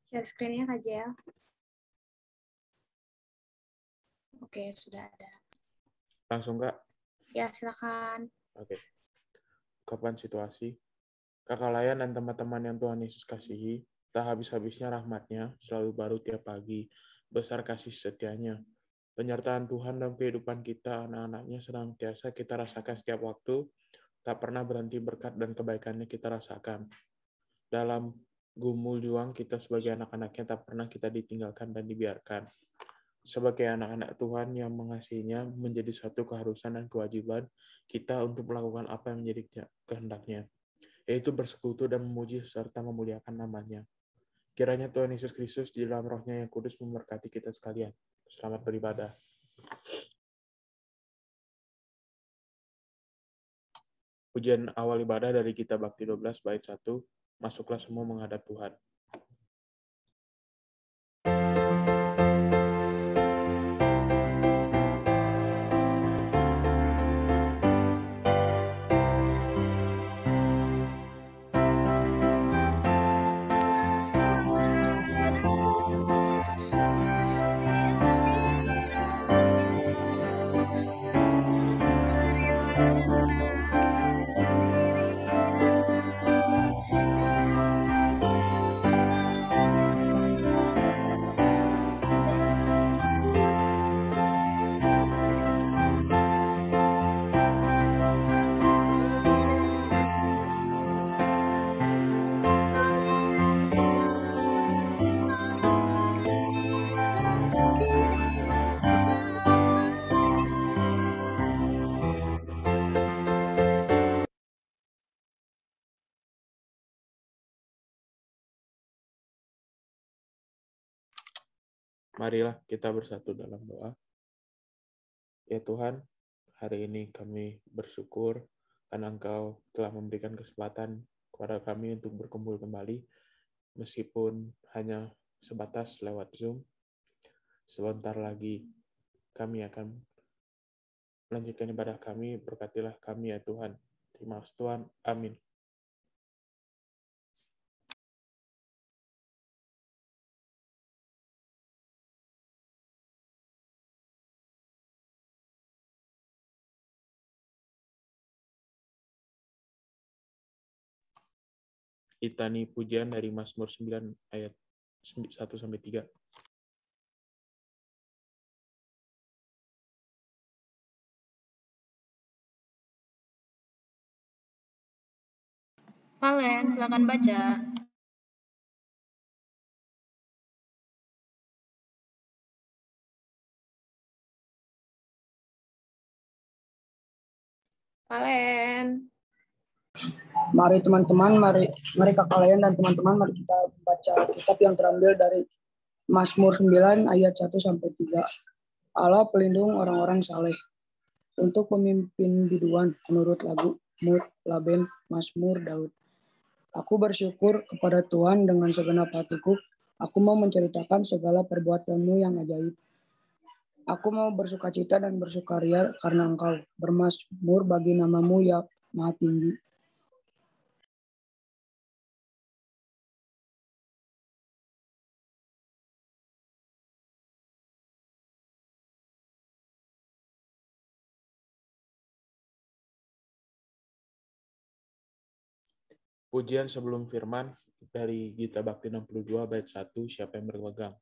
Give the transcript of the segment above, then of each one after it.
Share screen-nya, Kak Jel. Oke, sudah ada. Langsung, Kak? Ya, silakan. Oke. Kapan situasi? Kakak Layan dan teman-teman yang Tuhan Yesus kasihi, tak habis-habisnya rahmat-Nya, selalu baru tiap pagi, besar kasih setianya. Penyertaan Tuhan dalam kehidupan kita, anak-anaknya senantiasa kita rasakan setiap waktu, tak pernah berhenti berkat dan kebaikannya kita rasakan. Dalam gumul juang kita sebagai anak-anaknya tak pernah kita ditinggalkan dan dibiarkan. Sebagai anak-anak Tuhan yang mengasihinya, menjadi satu keharusan dan kewajiban kita untuk melakukan apa yang menjadi kehendaknya, yaitu bersekutu dan memuji serta memuliakan nama-Nya. Kiranya Tuhan Yesus Kristus di dalam roh-Nya yang kudus memberkati kita sekalian. Selamat beribadah. Pujian awal ibadah dari Kitab Bakti 12 bait 1, masuklah semua menghadap Tuhan. Marilah kita bersatu dalam doa. Ya Tuhan, hari ini kami bersyukur karena Engkau telah memberikan kesempatan kepada kami untuk berkumpul kembali, meskipun hanya sebatas lewat Zoom. Sebentar lagi kami akan melanjutkan ibadah kami, berkatilah kami ya Tuhan. Terima kasih Tuhan, amin. Itani pujian dari Mazmur 9 ayat 1-3. Valen, silakan baca. Valen. Mari teman-teman, mari Kakak Layan dan teman-teman, mari kita baca kitab yang terambil dari Mazmur 9 ayat 1-3. Allah pelindung orang-orang saleh. Untuk pemimpin biduan menurut lagu Mut Laben Mazmur Daud. Aku bersyukur kepada Tuhan dengan segenap hatiku. Aku mau menceritakan segala perbuatan-Mu yang ajaib. Aku mau bersukacita dan bersukaria karena Engkau, bermazmur bagi nama-Mu yang maha tinggi. Pujian sebelum firman dari Gita Bakti 62 bait 1, siapa yang berpegang?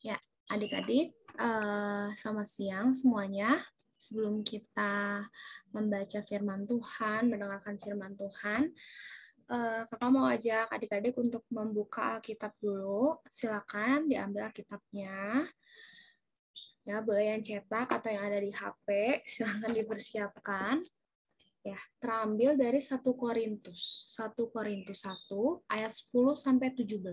Ya, adik-adik, selamat siang semuanya. Sebelum kita membaca firman Tuhan, mendengarkan firman Tuhan, kakak mau ajak adik-adik untuk membuka Alkitab dulu. Silakan diambil Alkitabnya. Ya, boleh yang cetak atau yang ada di HP, silakan dipersiapkan. Ya, terambil dari 1 Korintus 1 ayat 10 sampai 17.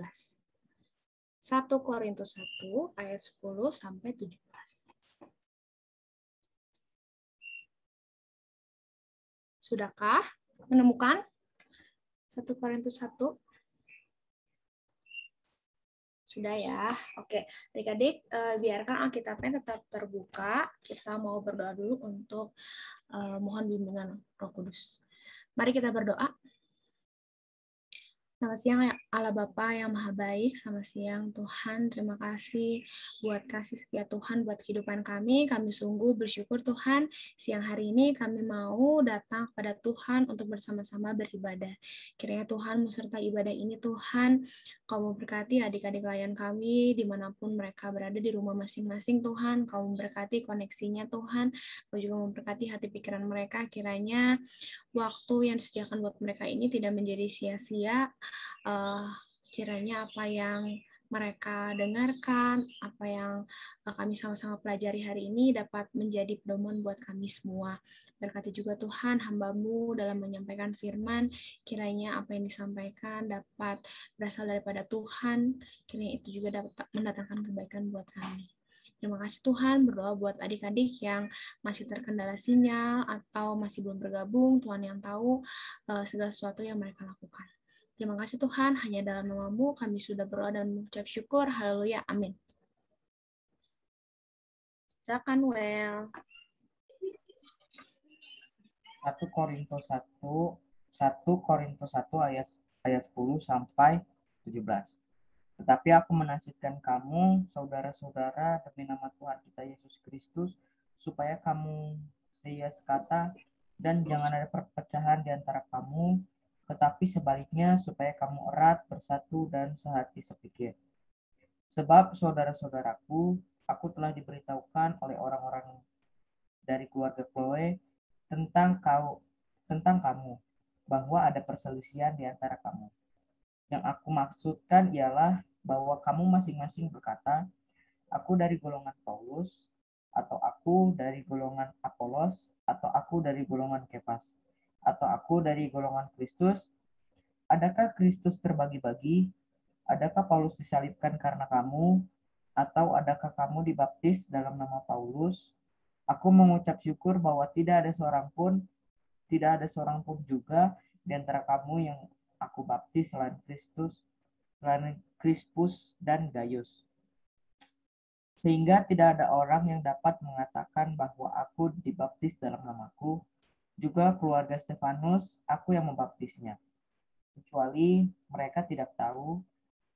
1 Korintus 1 ayat 10 sampai 17. Sudahkah menemukan 1 Korintus 1? Sudah ya. Oke, adik-adik, biarkan Alkitabnya tetap terbuka. Kita mau berdoa dulu untuk mohon bimbingan Roh Kudus. Mari kita berdoa. Selamat siang Allah Bapa yang Maha Baik. Selamat siang Tuhan. Terima kasih buat kasih setia Tuhan buat kehidupan kami. Kami sungguh bersyukur Tuhan. Siang hari ini kami mau datang kepada Tuhan untuk bersama-sama beribadah. Kiranya Tuhan beserta ibadah ini Tuhan, Kau memberkati adik-adik klien kami dimanapun mereka berada di rumah masing-masing Tuhan. Kau memberkati koneksinya Tuhan. Kau juga memberkati hati pikiran mereka. Kiranya waktu yang disediakan buat mereka ini tidak menjadi sia-sia. Kiranya apa yang mereka dengarkan, apa yang kami sama-sama pelajari hari ini dapat menjadi pedoman buat kami semua. Berkati juga Tuhan hamba-Mu dalam menyampaikan firman, kiranya apa yang disampaikan dapat berasal daripada Tuhan, kiranya itu juga dapat mendatangkan kebaikan buat kami. Terima kasih Tuhan, berdoa buat adik-adik yang masih terkendala sinyal atau masih belum bergabung, Tuhan yang tahu segala sesuatu yang mereka lakukan. Terima kasih Tuhan, hanya dalam nama-Mu kami sudah berdoa dan mengucap syukur. Haleluya, amin. Silakan, Well. 1 Korintus 1 ayat 10 sampai 17. Tetapi aku menasihatkan kamu, saudara-saudara, demi nama Tuhan kita Yesus Kristus, supaya kamu setia sekata dan jangan ada perpecahan di antara kamu, tetapi sebaliknya supaya kamu erat, bersatu, dan sehati sepikir. Sebab saudara-saudaraku, aku telah diberitahukan oleh orang-orang dari keluarga Chloe tentang kamu, bahwa ada perselisihan di antara kamu. Yang aku maksudkan ialah bahwa kamu masing-masing berkata, aku dari golongan Paulus, atau aku dari golongan Apolos, atau aku dari golongan Kefas, atau aku dari golongan Kristus. Adakah Kristus terbagi-bagi? Adakah Paulus disalibkan karena kamu? Atau adakah kamu dibaptis dalam nama Paulus? Aku mengucap syukur bahwa tidak ada seorang pun juga di antara kamu yang aku baptis selain Krispus dan Gaius. Sehingga tidak ada orang yang dapat mengatakan bahwa aku dibaptis dalam namaku. Juga keluarga Stefanus, aku yang membaptisnya. Kecuali mereka tidak tahu,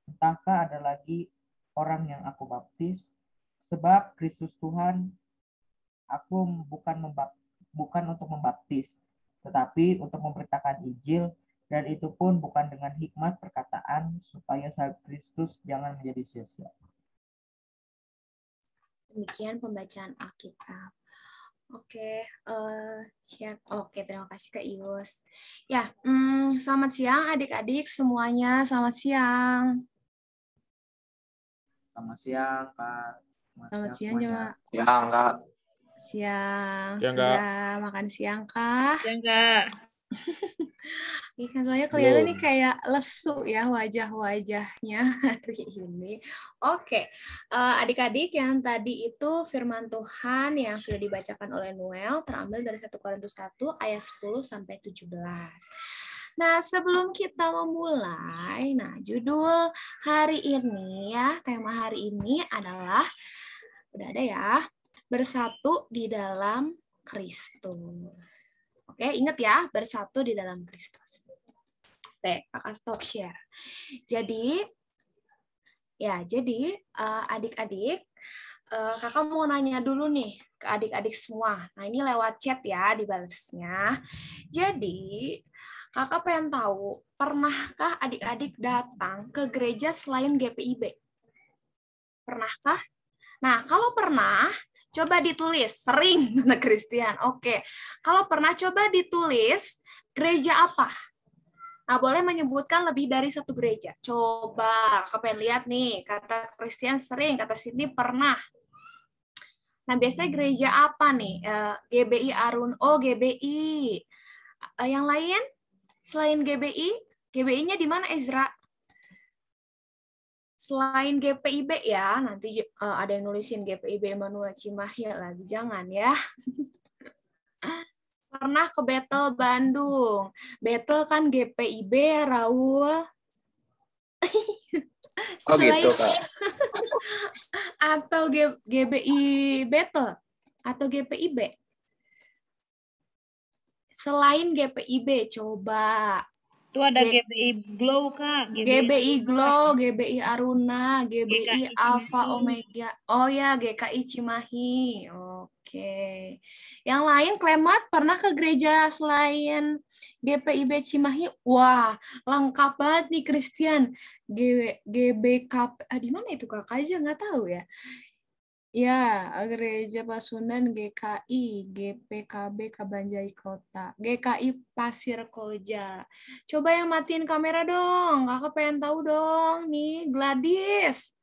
entahkah ada lagi orang yang aku baptis, sebab Kristus Tuhan, aku bukan untuk membaptis, tetapi untuk memberitakan Injil, dan itu pun bukan dengan hikmat perkataan, supaya salib Kristus jangan menjadi sia-sia. Demikian pembacaan Alkitab. Oke, terima kasih Kak Ius. Ya, selamat siang adik-adik semuanya. Selamat siang. Selamat siang, Kak. Selamat siang juga. Siang, Kak. Siang. Siang, Sudah makan siang, Kak? Siang, Kak. Ikan soalnya kelihatan nih kayak lesu ya wajah-wajahnya hari ini. Oke, adik-adik yang tadi itu firman Tuhan yang sudah dibacakan oleh Noel terambil dari 1 Korintus 1 ayat 10 sampai 17. Nah, sebelum kita memulai, judul hari ini ya, tema hari ini adalah, udah ada ya, bersatu di dalam Kristus. Oke, ingat ya, bersatu di dalam Kristus. Oke, kakak stop share. Jadi adik-adik, kakak mau nanya dulu nih ke adik-adik semua. Nah, ini lewat chat ya, dibalasnya. Jadi, kakak pengen tahu, pernahkah adik-adik datang ke gereja selain GPIB? Pernahkah? Nah, kalau pernah, coba ditulis. Sering, kata Christian. Oke. Kalau pernah, coba ditulis gereja apa? Nah, boleh menyebutkan lebih dari satu gereja. Coba, kalian lihat nih. Kata Christian sering, kata Cindy pernah. Nah, biasanya gereja apa nih? GBI Arun. Oh, GBI. Yang lain? Selain GBI? GBI-nya di mana, Ezra? Selain GPIB ya, nanti ada yang nulisin GPIB Emmanuel Cimahi lagi. Jangan ya. Pernah ke Betel Bandung. Betel kan GPIB, Raul. Oh gitu, Kak. Atau GBI Betel? Atau GPIB? Selain GPIB, coba. Itu ada GBI Glow, Kak. GBI Glow, GBI Aruna, GBI GKI Alpha Cimahi. Omega. Oh ya, GKI Cimahi. Oke. Yang lain, Klemat pernah ke gereja selain GPIB Cimahi? Wah, lengkap banget nih Christian. GBKP, di mana itu Kakak aja nggak tahu ya. Ya, Gereja Pasundan GKI, GPKB Kabanjai Kota, GKI Pasir Koja. Coba yang matiin kamera dong, kakak pengen tahu dong. Nih, Gladys,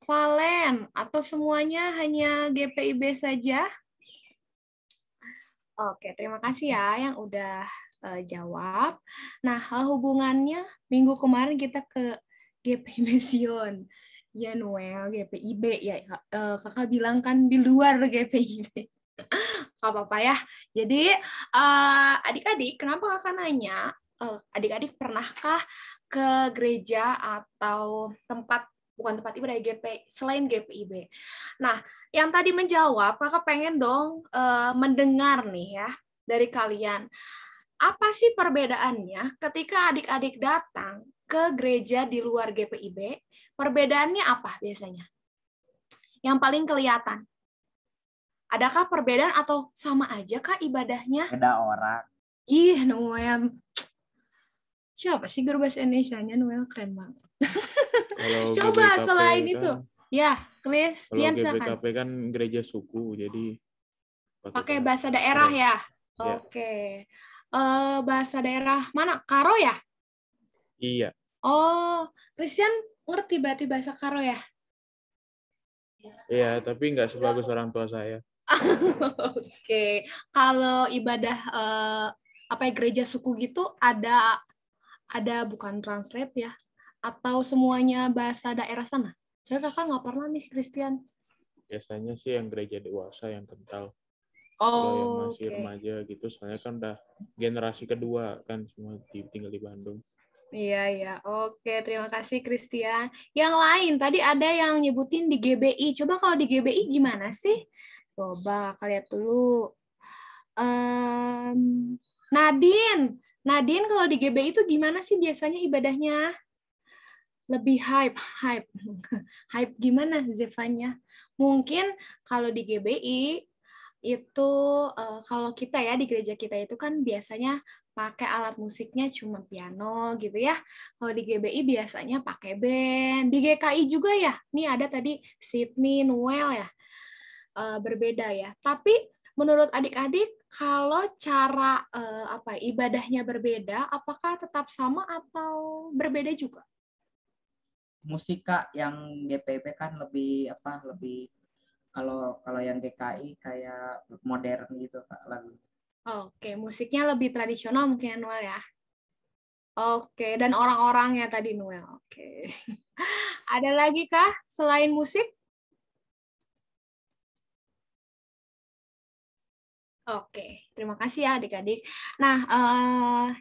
Valen, atau semuanya hanya GPIB saja? Oke, terima kasih ya yang udah jawab. Nah, hubungannya minggu kemarin kita ke GPIB Sion. Ya Noel, GPIB ya kakak bilang kan di luar GPIB. Gak apa-apa ya. Jadi adik-adik, kenapa kakak nanya? Adik-adik pernahkah ke gereja atau bukan tempat ibadah GP selain GPIB? Nah, yang tadi menjawab, kakak pengen dong mendengar nih ya dari kalian. Apa sih perbedaannya ketika adik-adik datang ke gereja di luar GPIB? Perbedaannya apa biasanya? Yang paling kelihatan. Adakah perbedaan atau sama aja kah ibadahnya? Beda orang. Ih, Noel. Siapa sih guru bahasa Indonesianya? Noel keren banget. Coba GBKP selain kan, itu. Ya, Christian kalau silakan. GBKP kan gereja suku, jadi pakai bahasa daerah ya? Ya. Oke. Bahasa daerah mana? Karo ya? Iya. Oh, Christian ngerti berarti bahasa Karo ya? Iya, tapi nggak sebagus orang tua saya. Oke. Kalau ibadah gereja suku gitu ada bukan translate ya? Atau semuanya bahasa daerah sana? Saya kakak nggak pernah nih Christian. Biasanya sih yang gereja dewasa yang kental. Oh, kalau yang masih remaja gitu, soalnya kan udah generasi kedua kan semua tinggal di Bandung. Iya. Oke, terima kasih Christian. Yang lain, tadi ada yang nyebutin di GBI. Coba kalau di GBI gimana sih? Coba kalian lihat dulu. Nadine kalau di GBI itu gimana sih biasanya ibadahnya? Lebih hype. Hype gimana Zevanya? Mungkin kalau di GBI itu kalau kita ya di gereja kita itu kan biasanya pakai alat musiknya cuma piano gitu ya. Kalau di GBI biasanya pakai band. Di GKI juga ya. Nih ada tadi Sydney, Noel ya. Berbeda ya. Tapi menurut adik-adik kalau cara ibadahnya berbeda, apakah tetap sama atau berbeda juga? Musika yang GPIB kan lebih kalau yang GKI kayak modern gitu Kak lagu. Oke, musiknya lebih tradisional mungkin Noel ya. Oke, dan orang-orangnya tadi Noel. Oke. Ada lagi kah selain musik? Oke, terima kasih ya adik-adik. Nah,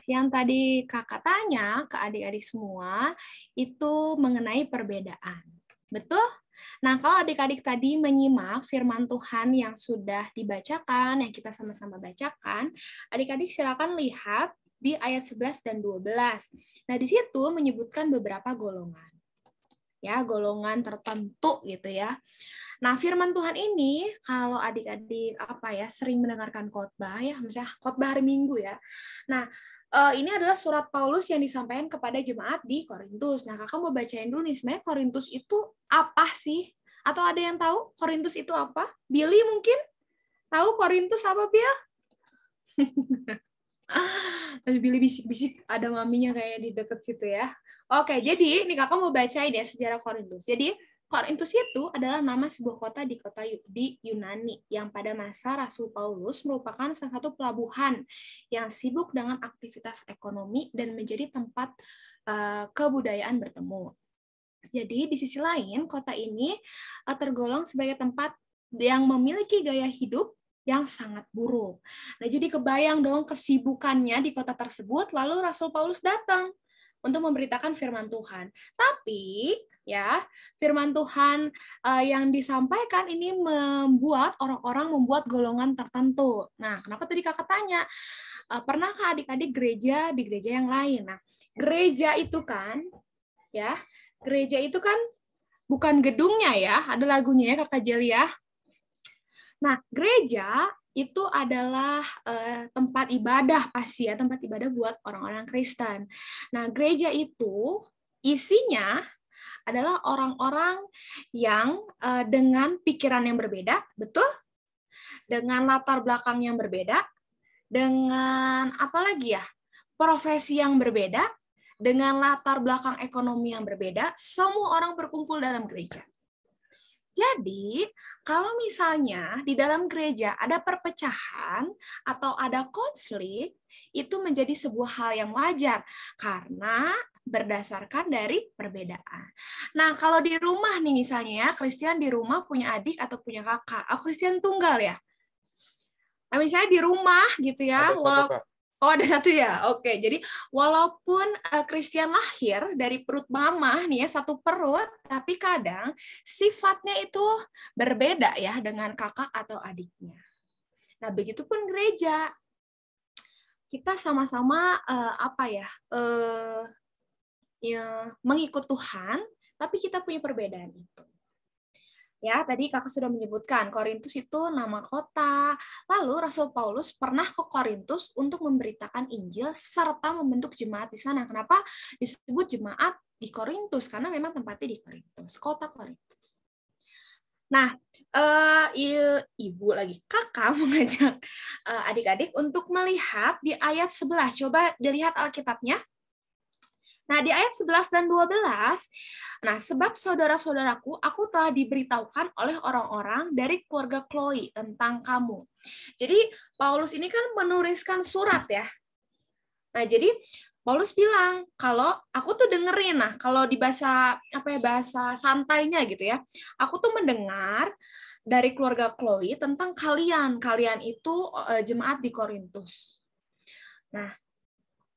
yang tadi kakak tanya ke adik-adik semua itu mengenai perbedaan. Betul? Nah, kalau adik-adik tadi menyimak firman Tuhan yang sudah dibacakan, yang kita sama-sama bacakan, adik-adik silakan lihat di ayat 11 dan 12. Nah, di situ menyebutkan beberapa golongan. Ya, golongan tertentu gitu ya. Nah, firman Tuhan ini kalau adik-adik sering mendengarkan khotbah ya, misalnya khotbah hari Minggu ya. Nah, ini adalah surat Paulus yang disampaikan kepada jemaat di Korintus. Nah, kakak mau bacain dulu nih, sebenarnya Korintus itu apa sih? Atau ada yang tahu Korintus itu apa? Billy mungkin? Tahu Korintus apa, Bil? Terus Billy bisik-bisik, ada maminya kayak di deket situ ya. Oke, jadi ini kakak mau bacain ya sejarah Korintus. Jadi Korintus itu adalah nama sebuah kota di Yunani yang pada masa Rasul Paulus merupakan salah satu pelabuhan yang sibuk dengan aktivitas ekonomi dan menjadi tempat kebudayaan bertemu. Jadi di sisi lain kota ini tergolong sebagai tempat yang memiliki gaya hidup yang sangat buruk. Nah, jadi kebayang dong kesibukannya di kota tersebut, lalu Rasul Paulus datang untuk memberitakan firman Tuhan. Tapi ya, firman Tuhan yang disampaikan ini membuat orang-orang membuat golongan tertentu. Nah, kenapa tadi kakak tanya? Pernahkah adik-adik gereja di gereja yang lain? Nah, gereja itu kan bukan gedungnya ya, ada lagunya ya Kakak Jeli ya. Nah, gereja itu adalah tempat ibadah pasti ya, tempat ibadah buat orang-orang Kristen. Nah, gereja itu isinya adalah orang-orang yang dengan pikiran yang berbeda, betul? Dengan latar belakang yang berbeda, dengan apa lagi ya? Profesi yang berbeda, dengan latar belakang ekonomi yang berbeda, semua orang berkumpul dalam gereja. Jadi, kalau misalnya di dalam gereja ada perpecahan atau ada konflik, itu menjadi sebuah hal yang wajar karena berdasarkan dari perbedaan. Nah, kalau di rumah nih misalnya ya, Christian di rumah punya adik atau punya kakak. Aku Christian tunggal ya. Nah, misalnya di rumah gitu ya, Oh, ada satu ya? Oke, jadi walaupun Christian lahir dari perut mama nih ya, satu perut, tapi kadang sifatnya itu berbeda ya dengan kakak atau adiknya. Nah, begitupun gereja. Kita sama-sama mengikut Tuhan, tapi kita punya perbedaan itu. Ya, tadi kakak sudah menyebutkan Korintus itu nama kota. Lalu Rasul Paulus pernah ke Korintus untuk memberitakan Injil serta membentuk jemaat di sana. Kenapa disebut jemaat di Korintus? Karena memang tempatnya di Korintus, kota Korintus. Nah, kakak mengajak adik-adik untuk melihat di ayat 11. Coba dilihat Alkitabnya. Nah, di ayat 11 dan 12, nah, sebab saudara-saudaraku, aku telah diberitahukan oleh orang-orang dari keluarga Chloe tentang kamu. Jadi, Paulus ini kan menuliskan surat ya. Nah, jadi Paulus bilang, kalau aku tuh dengerin, nah, kalau di bahasa santainya gitu ya, aku tuh mendengar dari keluarga Chloe tentang kalian. Kalian itu jemaat di Korintus. Nah,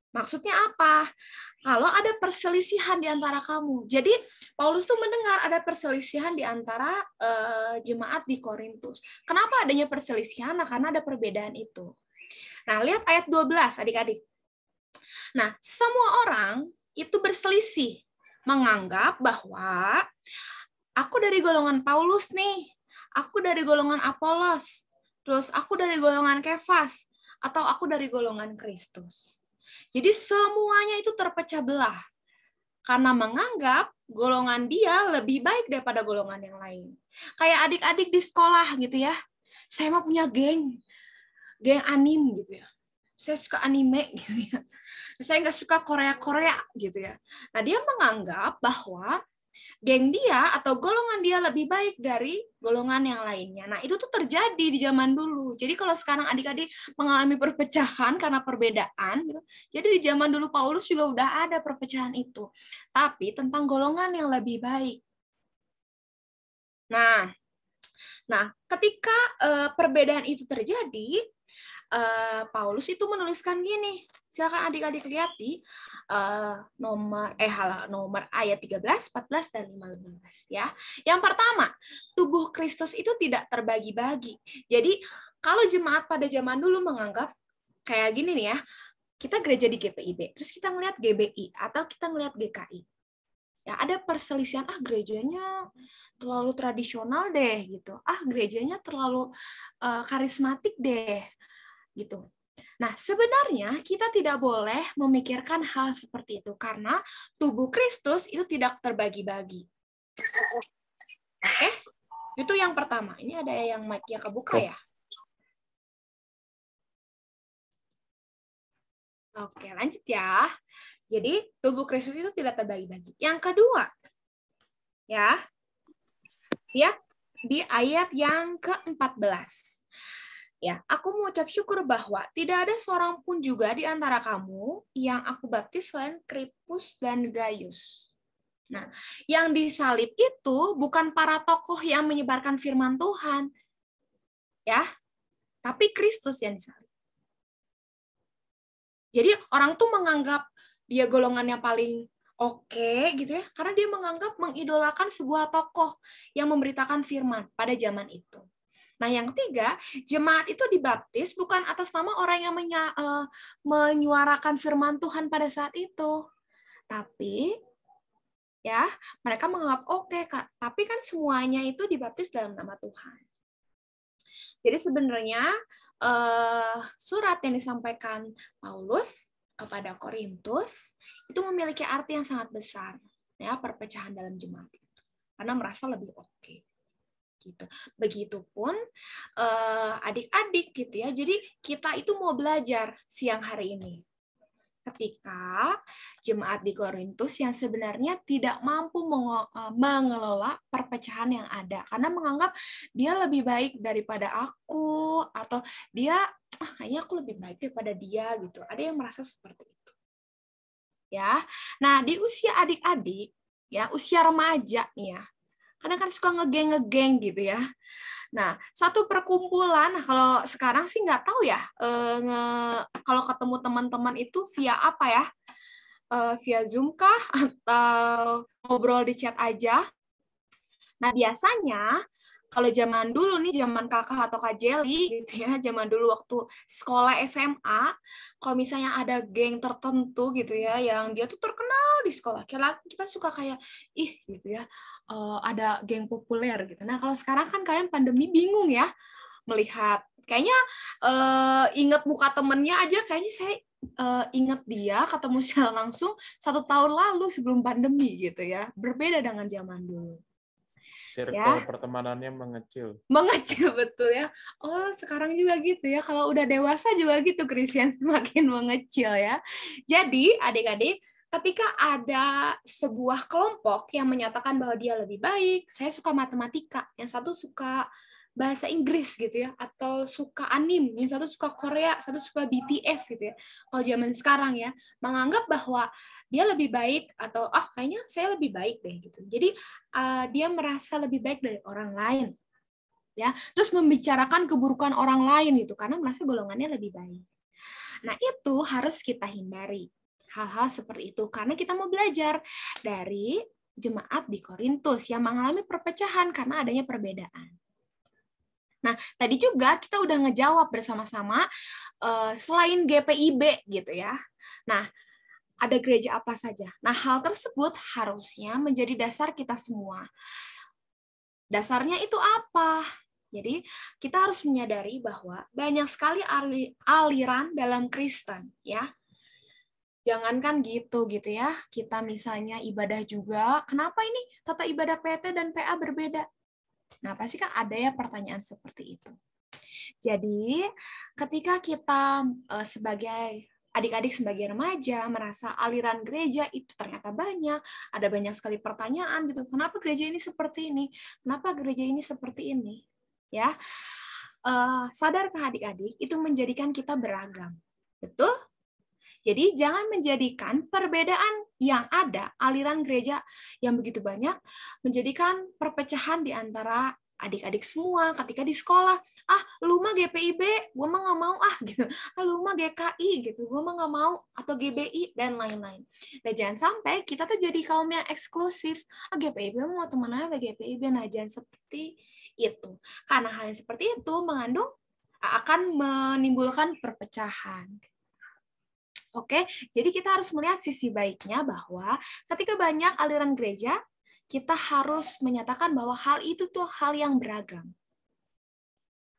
maksudnya apa? Kalau ada perselisihan di antara kamu. Jadi Paulus tuh mendengar ada perselisihan di antara jemaat di Korintus. Kenapa adanya perselisihan? Nah, karena ada perbedaan itu. Nah, lihat ayat 12 adik-adik. Nah, semua orang itu berselisih, menganggap bahwa aku dari golongan Paulus nih, aku dari golongan Apolos, terus aku dari golongan Kefas, atau aku dari golongan Kristus. Jadi semuanya itu terpecah belah karena menganggap golongan dia lebih baik daripada golongan yang lain. Kayak adik-adik di sekolah gitu ya. Saya mau punya geng anim gitu ya. Saya suka anime gitu ya. Saya nggak suka Korea gitu ya. Nah, dia menganggap bahwa geng dia atau golongan dia lebih baik dari golongan yang lainnya. Nah, itu tuh terjadi di zaman dulu. Jadi kalau sekarang adik-adik mengalami perpecahan karena perbedaan, gitu, jadi di zaman dulu Paulus juga udah ada perpecahan itu. Tapi tentang golongan yang lebih baik. Nah, ketika perbedaan itu terjadi, Paulus itu menuliskan gini. Silakan adik-adik lihat di nomor ayat 13, 14 dan 15 ya. Yang pertama, tubuh Kristus itu tidak terbagi-bagi. Jadi, kalau jemaat pada zaman dulu menganggap kayak gini nih ya. Kita gereja di GPIB, terus kita ngelihat GBI atau kita ngelihat GKI. Ya, ada perselisihan, gerejanya terlalu tradisional deh gitu. Gerejanya terlalu karismatik deh. Gitu. Nah, sebenarnya kita tidak boleh memikirkan hal seperti itu karena tubuh Kristus itu tidak terbagi-bagi. Oke? Itu yang pertama. Ini ada yang mic-nya kebuka ya? Oke, lanjut ya. Jadi, tubuh Kristus itu tidak terbagi-bagi. Yang kedua, ya, lihat di ayat yang ke-14. Ya, aku mengucap syukur bahwa tidak ada seorang pun juga di antara kamu yang aku baptis selain Krispus dan Gaius. Nah, yang disalib itu bukan para tokoh yang menyebarkan firman Tuhan, ya, tapi Kristus yang disalib. Jadi orang tuh menganggap dia golongannya paling oke gitu ya, karena dia menganggap mengidolakan sebuah tokoh yang memberitakan firman pada zaman itu. Nah, yang ketiga, jemaat itu dibaptis bukan atas nama orang yang menyuarakan firman Tuhan pada saat itu, tapi ya mereka menganggap oke, Kak, tapi kan semuanya itu dibaptis dalam nama Tuhan. Jadi sebenarnya surat yang disampaikan Paulus kepada Korintus itu memiliki arti yang sangat besar, ya, perpecahan dalam jemaat itu, karena merasa lebih oke. Gitu. Begitupun adik-adik gitu ya. Jadi kita itu mau belajar siang hari ini. Ketika jemaat di Korintus yang sebenarnya tidak mampu mengelola perpecahan yang ada karena menganggap dia lebih baik daripada aku, atau dia kayaknya aku lebih baik daripada dia gitu. Ada yang merasa seperti itu. Ya. Nah, di usia adik-adik ya, usia remaja nih ya. Kadang kan suka ngegeng gitu ya. Nah, satu perkumpulan, nah kalau sekarang sih nggak tahu ya, kalau ketemu teman-teman itu via apa ya? Via Zoom kah? Atau ngobrol di chat aja? Nah, biasanya kalau zaman dulu nih, zaman kakak atau kak Jelly gitu ya, zaman dulu waktu sekolah SMA, kalau misalnya ada geng tertentu gitu ya, yang dia tuh terkenal di sekolah, kita suka kayak, ih gitu ya, ada geng populer gitu. Nah, kalau sekarang kan kalian pandemi bingung ya, melihat, kayaknya inget muka temennya aja, kayaknya saya inget dia ketemu secara langsung 1 tahun lalu sebelum pandemi gitu ya, berbeda dengan zaman dulu. Circle pertemanannya mengecil. Mengecil, betul ya. Oh, sekarang juga gitu ya. Kalau udah dewasa juga gitu, Christian, semakin mengecil ya. Jadi, adik-adik, ketika ada sebuah kelompok yang menyatakan bahwa dia lebih baik, saya suka matematika, yang satu suka bahasa Inggris gitu ya, atau suka anime, yang satu suka Korea, satu suka BTS gitu ya. Kalau zaman sekarang ya, menganggap bahwa dia lebih baik, atau kayaknya saya lebih baik deh gitu. Jadi dia merasa lebih baik dari orang lain. Ya, terus membicarakan keburukan orang lain itu karena merasa golongannya lebih baik. Nah, itu harus kita hindari. Hal-hal seperti itu karena kita mau belajar dari jemaat di Korintus yang mengalami perpecahan karena adanya perbedaan. Nah, tadi juga kita udah ngejawab bersama-sama selain GPIB gitu ya. Nah, ada gereja apa saja. Nah, hal tersebut harusnya menjadi dasar kita semua. Dasarnya itu apa? Jadi, kita harus menyadari bahwa banyak sekali aliran dalam Kristen, ya. Jangankan gitu ya. Kita misalnya ibadah juga, kenapa ini tata ibadah PT dan PA berbeda? Nah, pasti kan ada ya pertanyaan seperti itu. Jadi, ketika kita sebagai adik-adik sebagai remaja merasa aliran gereja itu ternyata banyak, ada banyak sekali pertanyaan gitu. Kenapa gereja ini seperti ini? Kenapa gereja ini seperti ini? Ya, sadarkah adik-adik itu menjadikan kita beragam, betul? Jadi jangan menjadikan perbedaan yang ada, aliran gereja yang begitu banyak, menjadikan perpecahan di antara adik-adik semua ketika di sekolah. Lu mah GPIB, gue mah nggak mau gitu. Lu mah GKI gitu, gue mah nggak mau, atau GBI dan lain-lain. Dan jangan sampai kita tuh jadi kaum yang eksklusif. GPIB mau temenan sama GPIB, nah jangan seperti itu. Karena hal yang seperti itu akan menimbulkan perpecahan. Oke, jadi kita harus melihat sisi baiknya bahwa ketika banyak aliran gereja, kita harus menyatakan bahwa hal itu tuh hal yang beragam.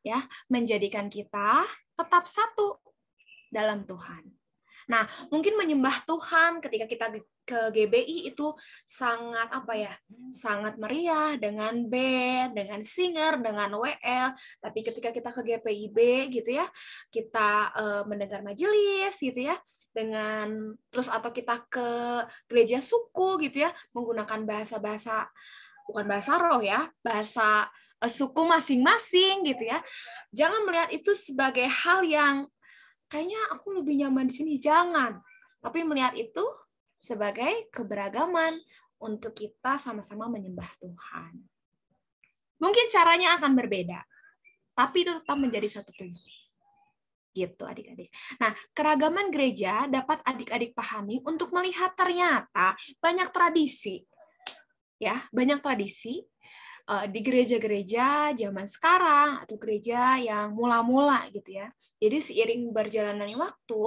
Ya, menjadikan kita tetap satu dalam Tuhan. Nah, mungkin menyembah Tuhan ketika kita ke GBI itu sangat sangat meriah dengan band, dengan singer, dengan WL. Tapi ketika kita ke GPIB gitu ya, kita mendengar majelis gitu ya, dengan terus atau kita ke gereja suku gitu ya, menggunakan bahasa-bahasa bukan bahasa roh ya, bahasa suku masing-masing gitu ya. Jangan melihat itu sebagai hal yang kayaknya aku lebih nyaman di sini, jangan. Tapi melihat itu sebagai keberagaman untuk kita sama-sama menyembah Tuhan. Mungkin caranya akan berbeda, tapi itu tetap menjadi satu tubuh. Gitu adik-adik. Nah, keragaman gereja dapat adik-adik pahami untuk melihat ternyata banyak tradisi. Ya, banyak tradisi di gereja-gereja zaman sekarang atau gereja yang mula-mula gitu ya. Jadi seiring berjalannya waktu,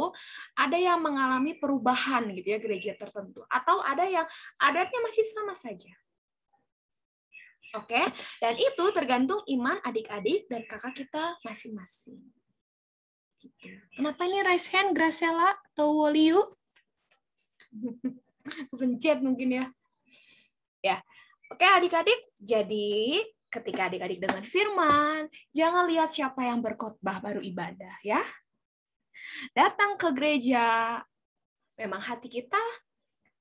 ada yang mengalami perubahan gitu ya gereja tertentu, atau ada yang adatnya masih sama saja. Oke, dan itu tergantung iman adik-adik dan kakak kita masing-masing. Gitu. Kenapa ini raise hand Graciela atau Woliu? Pencet mungkin ya. Ya, oke adik-adik, jadi ketika adik-adik dengar firman, jangan lihat siapa yang berkhotbah baru ibadah ya. Datang ke gereja, memang hati kita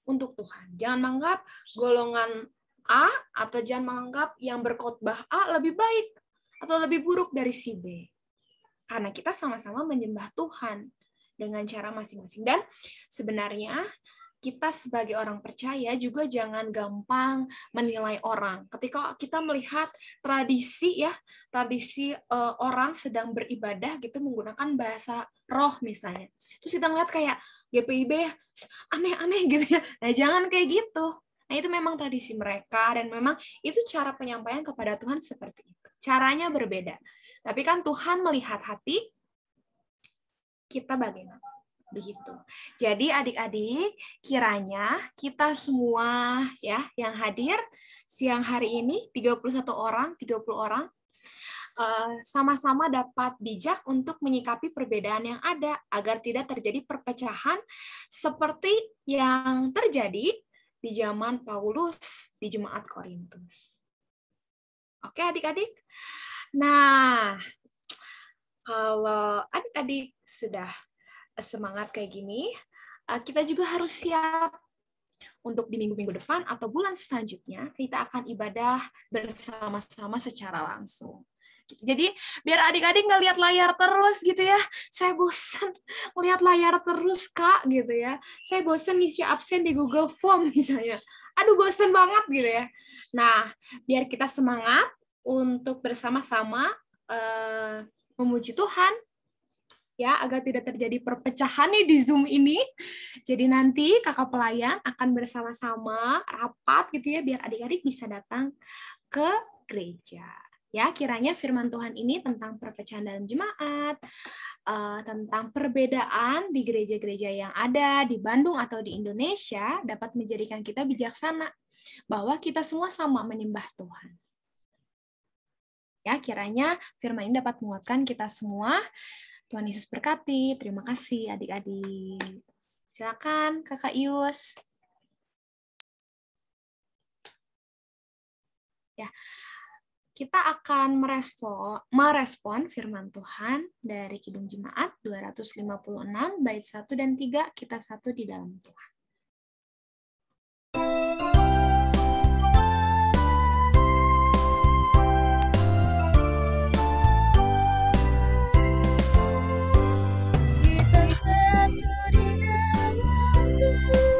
untuk Tuhan. Jangan menganggap golongan A atau jangan menganggap yang berkhotbah A lebih baik atau lebih buruk dari si B. Karena kita sama-sama menyembah Tuhan dengan cara masing-masing. Dan sebenarnya kita sebagai orang percaya juga jangan gampang menilai orang. Ketika kita melihat tradisi orang sedang beribadah gitu menggunakan bahasa roh misalnya. Terus kita ngeliat kayak GPIB aneh-aneh gitu ya. Nah, jangan kayak gitu. Nah, itu memang tradisi mereka dan memang itu cara penyampaian kepada Tuhan seperti itu. Caranya berbeda. Tapi kan Tuhan melihat hati kita bagaimana. Begitu. Jadi adik-adik, kiranya kita semua ya yang hadir siang hari ini 30 orang sama-sama dapat bijak untuk menyikapi perbedaan yang ada agar tidak terjadi perpecahan seperti yang terjadi di zaman Paulus di jemaat Korintus. Oke adik-adik. Nah, kalau adik-adik sudah semangat kayak gini, kita juga harus siap untuk di minggu-minggu depan atau bulan selanjutnya kita akan ibadah bersama-sama secara langsung. Jadi biar adik-adik nggak lihat layar terus gitu ya. Saya bosan lihat layar terus Kak gitu ya. Saya bosan ngisi absen di Google Form misalnya. Aduh bosan banget gitu ya. Nah biar kita semangat untuk bersama-sama memuji Tuhan. Ya, agar tidak terjadi perpecahan nih di Zoom ini. Jadi nanti kakak pelayan akan bersama-sama rapat gitu ya, biar adik-adik bisa datang ke gereja. Ya, kiranya firman Tuhan ini tentang perpecahan dalam jemaat, tentang perbedaan di gereja-gereja yang ada di Bandung atau di Indonesia dapat menjadikan kita bijaksana bahwa kita semua sama menyembah Tuhan. Ya, kiranya firman ini dapat menguatkan kita semua. Tuhan Yesus berkati. Terima kasih adik-adik. Silakan Kakak Yus. Ya. Kita akan merespon firman Tuhan dari Kidung Jemaat 256 bait 1 dan 3, kita satu di dalam Tuhan. Thank you.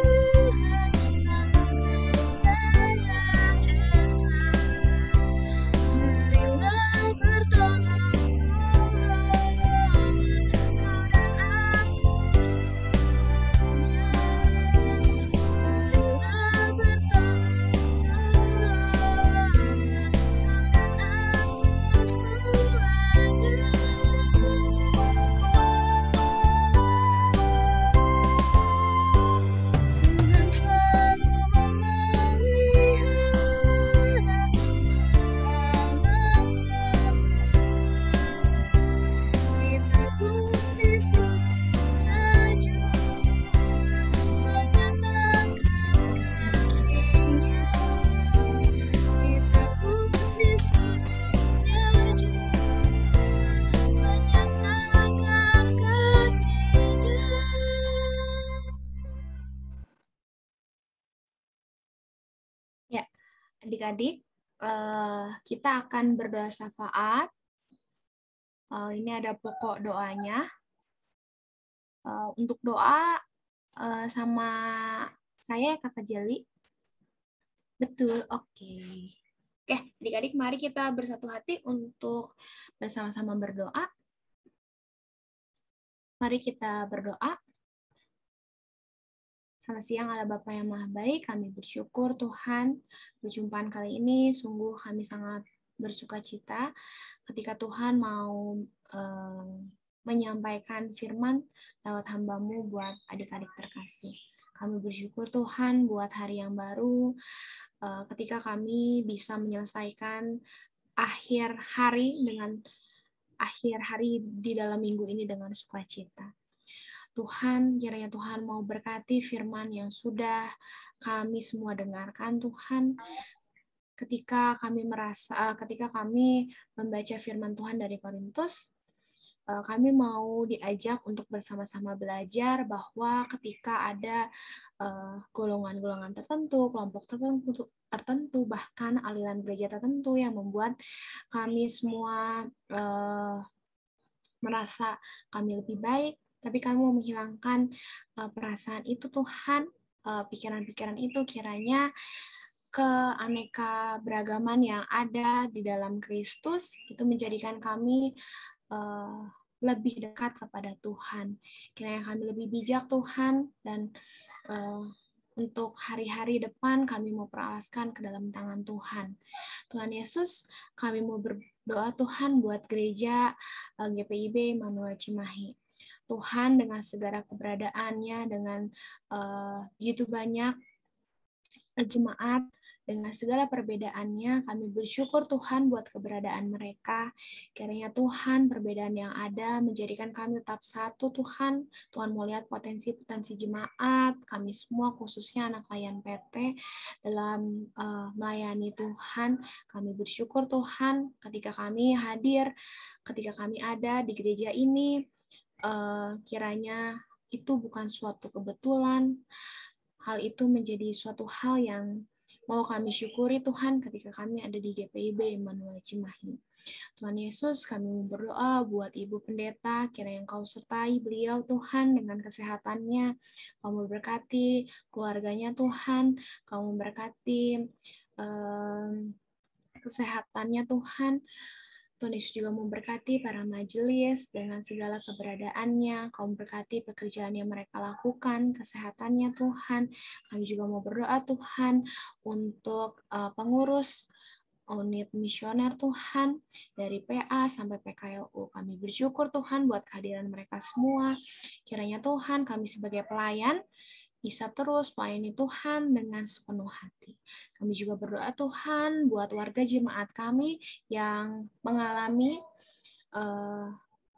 adik-adik, kita akan berdoa syafaat. Ini ada pokok doanya. Untuk doa sama saya Kakak Jeli. Betul, oke. Oke, adik-adik mari kita bersatu hati untuk bersama-sama berdoa. Mari kita berdoa. Selamat siang Allah Bapa yang Maha Baik, kami bersyukur Tuhan, perjumpaan kali ini sungguh kami sangat bersuka cita ketika Tuhan mau menyampaikan firman lewat hamba-Mu buat adik-adik terkasih. Kami bersyukur Tuhan buat hari yang baru, ketika kami bisa menyelesaikan akhir hari di dalam minggu ini dengan sukacita. Tuhan, kiranya Tuhan mau berkati firman yang sudah kami semua dengarkan, Tuhan. Ketika kami membaca firman Tuhan dari Korintus, kami mau diajak untuk bersama-sama belajar bahwa ketika ada golongan-golongan tertentu, kelompok tertentu, bahkan aliran gereja tertentu yang membuat kami semua merasa kami lebih baik, tapi kami mau menghilangkan perasaan itu Tuhan, pikiran-pikiran itu kiranya keaneka beragaman yang ada di dalam Kristus itu menjadikan kami lebih dekat kepada Tuhan. Kiranya kami lebih bijak Tuhan, dan untuk hari-hari depan kami mau peralaskan ke dalam tangan Tuhan. Tuhan Yesus, kami mau berdoa Tuhan buat gereja GPIB Immanuel Cimahi. Tuhan dengan segala keberadaannya, dengan begitu banyak jemaat, dengan segala perbedaannya, kami bersyukur Tuhan buat keberadaan mereka. Kiranya Tuhan, perbedaan yang ada menjadikan kami tetap satu Tuhan. Tuhan mau lihat potensi-potensi jemaat, kami semua khususnya anak layan PT dalam melayani Tuhan. Kami bersyukur Tuhan ketika kami hadir, ketika kami ada di gereja ini, kiranya itu bukan suatu kebetulan. Hal itu menjadi suatu hal yang mau kami syukuri Tuhan ketika kami ada di GPIB Immanuel Cimahi. Tuhan Yesus, kami berdoa buat Ibu Pendeta, kiranya Engkau sertai beliau Tuhan dengan kesehatannya. Kamu berkati keluarganya Tuhan, kamu berkati kesehatannya Tuhan. Tuhan Yesus juga memberkati para majelis dengan segala keberadaannya. Kau memberkati pekerjaan yang mereka lakukan, kesehatannya Tuhan. Kami juga mau berdoa Tuhan untuk pengurus unit misioner Tuhan, dari PA sampai PKLU. Kami bersyukur Tuhan buat kehadiran mereka semua. Kiranya Tuhan, kami sebagai pelayan bisa terus melayani Tuhan dengan sepenuh hati. Kami juga berdoa Tuhan buat warga jemaat kami yang mengalami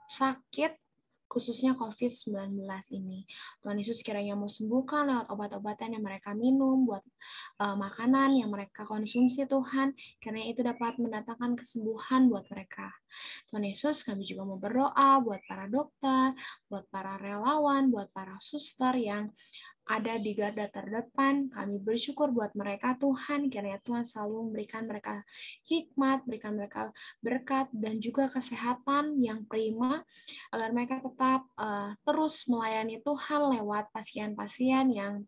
sakit, khususnya COVID-19 ini. Tuhan Yesus kiranya mau sembuhkan lewat obat-obatan yang mereka minum, buat makanan yang mereka konsumsi Tuhan, karena itu dapat mendatangkan kesembuhan buat mereka. Tuhan Yesus, kami juga mau berdoa buat para dokter, buat para relawan, buat para suster yang ada di garda terdepan. Kami bersyukur buat mereka Tuhan, kiranya Tuhan selalu memberikan mereka hikmat, berikan mereka berkat dan juga kesehatan yang prima, agar mereka tetap terus melayani Tuhan lewat pasien-pasien yang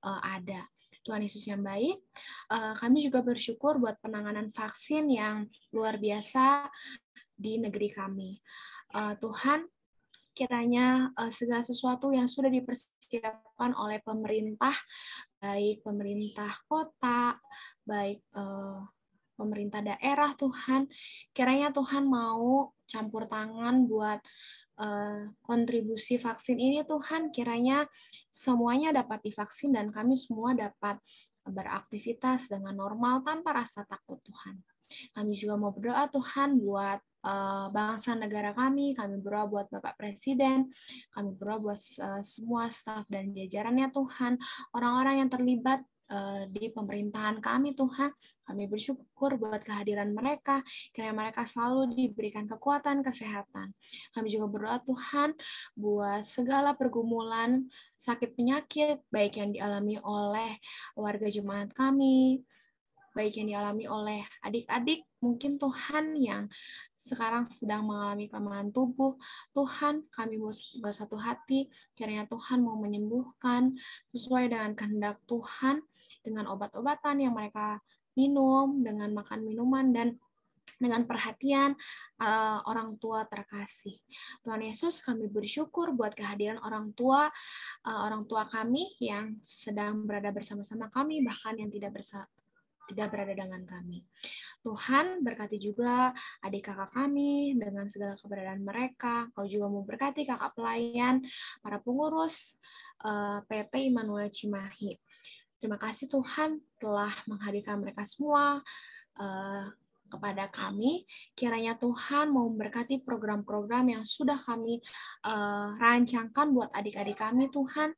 ada. Tuhan Yesus yang baik, kami juga bersyukur buat penanganan vaksin yang luar biasa di negeri kami. Tuhan, kiranya segala sesuatu yang sudah dipersiapkan oleh pemerintah, baik pemerintah kota, baik pemerintah daerah Tuhan, kiranya Tuhan mau campur tangan buat kontribusi vaksin ini Tuhan, kiranya semuanya dapat divaksin dan kami semua dapat beraktivitas dengan normal tanpa rasa takut Tuhan. Kami juga mau berdoa Tuhan buat bangsa negara kami berdoa buat Bapak Presiden, kami berdoa buat semua staf dan jajarannya Tuhan, orang-orang yang terlibat di pemerintahan kami Tuhan. Kami bersyukur buat kehadiran mereka, kiranya mereka selalu diberikan kekuatan, kesehatan. Kami juga berdoa Tuhan buat segala pergumulan sakit penyakit, baik yang dialami oleh warga jemaat kami, baik yang dialami oleh adik-adik, mungkin Tuhan yang sekarang sedang mengalami kelemahan tubuh. Tuhan, kami bersatu hati, kiranya Tuhan mau menyembuhkan sesuai dengan kehendak Tuhan, dengan obat-obatan yang mereka minum, dengan makan minuman, dan dengan perhatian orang tua terkasih. Tuhan Yesus, kami bersyukur buat kehadiran orang tua kami yang sedang berada bersama-sama kami, bahkan yang tidak berada dengan kami. Tuhan, berkati juga adik kakak kami dengan segala keberadaan mereka. Kau juga mau berkati kakak pelayan, para pengurus PP Immanuel Cimahi. Terima kasih Tuhan telah menghadirkan mereka semua kepada kami. Kiranya Tuhan mau memberkati program-program yang sudah kami rancangkan buat adik-adik kami, Tuhan.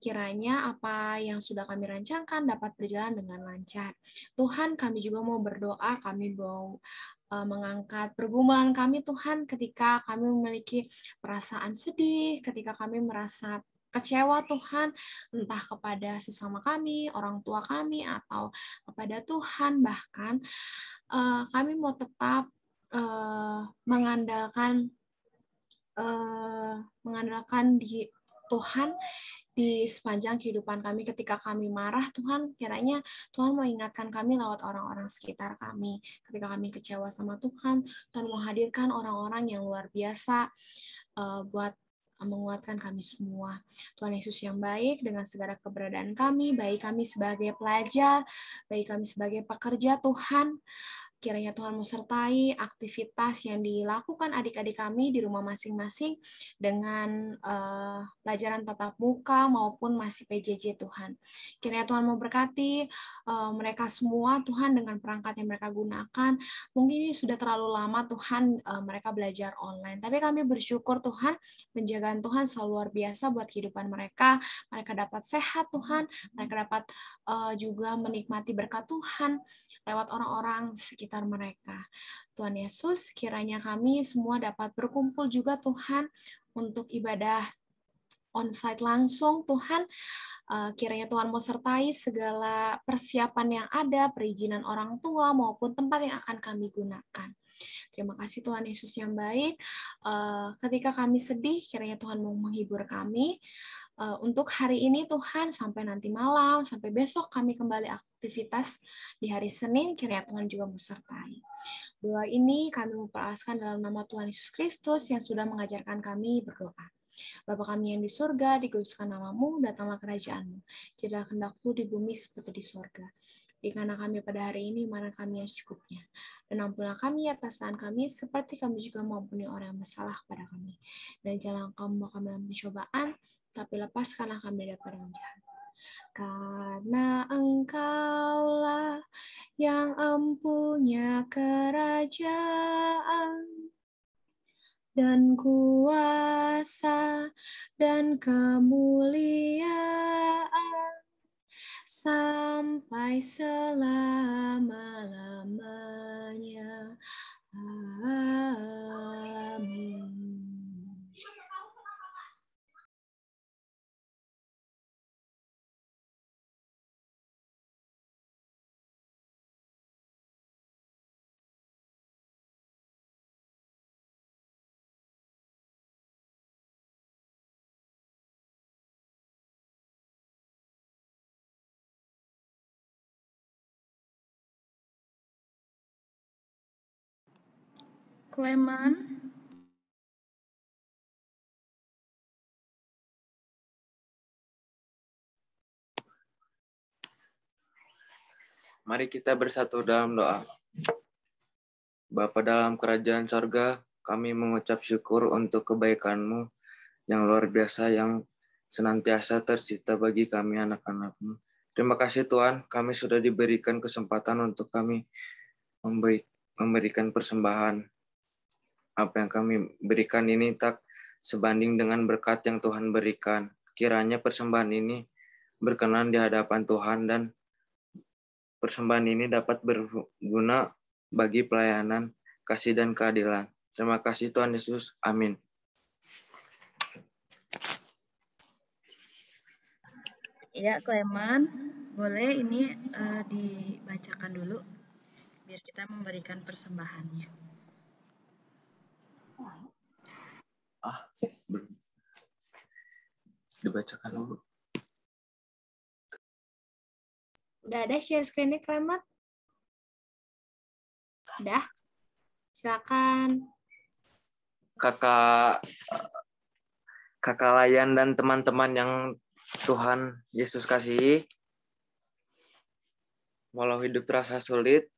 Kiranya apa yang sudah kami rancangkan dapat berjalan dengan lancar. Tuhan, kami juga mau berdoa, kami mau mengangkat pergumulan kami, Tuhan, ketika kami memiliki perasaan sedih, ketika kami merasa kecewa, Tuhan, entah kepada sesama kami, orang tua kami, atau kepada Tuhan, bahkan kami mau tetap mengandalkan di Tuhan di sepanjang kehidupan kami. Ketika kami marah, Tuhan, kiranya Tuhan mau ingatkan kami lewat orang-orang sekitar kami. Ketika kami kecewa sama Tuhan, Tuhan mau hadirkan orang-orang yang luar biasa buat menguatkan kami semua. Tuhan Yesus yang baik, dengan segala keberadaan kami, baik kami sebagai pelajar, baik kami sebagai pekerja, Tuhan, kiranya Tuhan menyertai aktivitas yang dilakukan adik-adik kami di rumah masing-masing dengan pelajaran tatap muka maupun masih PJJ, Tuhan. Kiranya Tuhan memberkati mereka semua, Tuhan, dengan perangkat yang mereka gunakan. Mungkin ini sudah terlalu lama, Tuhan, mereka belajar online. Tapi kami bersyukur, Tuhan, penjagaan Tuhan selalu luar biasa buat kehidupan mereka. Mereka dapat sehat, Tuhan. Mereka dapat juga menikmati berkat Tuhan lewat orang-orang sekitar mereka. Tuhan Yesus, kiranya kami semua dapat berkumpul juga, Tuhan, untuk ibadah onsite langsung, Tuhan. Kiranya Tuhan mau sertai segala persiapan yang ada, perizinan orang tua maupun tempat yang akan kami gunakan. Terima kasih Tuhan Yesus yang baik. Ketika kami sedih, kiranya Tuhan mau menghibur kami. Untuk hari ini Tuhan, sampai nanti malam, sampai besok kami kembali aktivitas di hari Senin, kiranya Tuhan juga menyertai. Doa ini kami memperaskan dalam nama Tuhan Yesus Kristus yang sudah mengajarkan kami berdoa. Bapa kami yang di surga, dikuduskan namamu, datanglah kerajaan-Mu. Jadilah kehendak-Mu di bumi seperti di surga. Berikanlah kami pada hari ini mana kami yang secukupnya. Dan ampunilah kami atas kesalahan kami, seperti kami juga mengampuni orang yang bersalah kepada kami. Dan janganlah Engkau membawa kami dalam pencobaan, tapi lepaskanlah kami daripada yang jahat. Karena Engkaulah yang empunya kerajaan dan kuasa dan kemuliaan sampai selama-lamanya. Amin. Clement. Mari kita bersatu dalam doa. Bapa dalam kerajaan sorga, kami mengucap syukur untuk kebaikan-Mu yang luar biasa, yang senantiasa tercipta bagi kami anak-anak-Mu. Terima kasih Tuhan, kami sudah diberikan kesempatan untuk kami memberikan persembahan. Apa yang kami berikan ini tak sebanding dengan berkat yang Tuhan berikan. Kiranya persembahan ini berkenan di hadapan Tuhan dan persembahan ini dapat berguna bagi pelayanan, kasih, dan keadilan. Terima kasih Tuhan Yesus. Amin. Ya, Clement. Boleh ini dibacakan dulu biar kita memberikan persembahannya. Belum. Dibacakan dulu. Udah ada share screen-nya, Kramat? Udah? Silakan. Kakak Layan dan teman-teman yang Tuhan Yesus kasihi, walau hidup terasa sulit,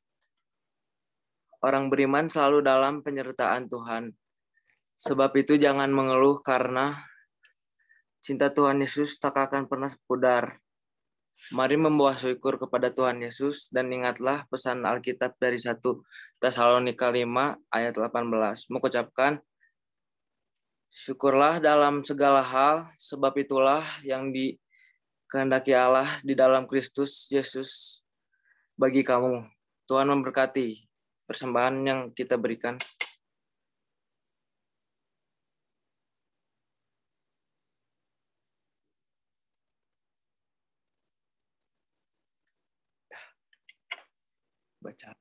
orang beriman selalu dalam penyertaan Tuhan. Sebab itu jangan mengeluh karena cinta Tuhan Yesus tak akan pernah pudar. Mari membawa syukur kepada Tuhan Yesus dan ingatlah pesan Alkitab dari 1 Tesalonika 5 ayat 18. Mengucapkan, syukurlah dalam segala hal, sebab itulah yang dikehendaki Allah di dalam Kristus Yesus bagi kamu. Tuhan memberkati persembahan yang kita berikan. Baca.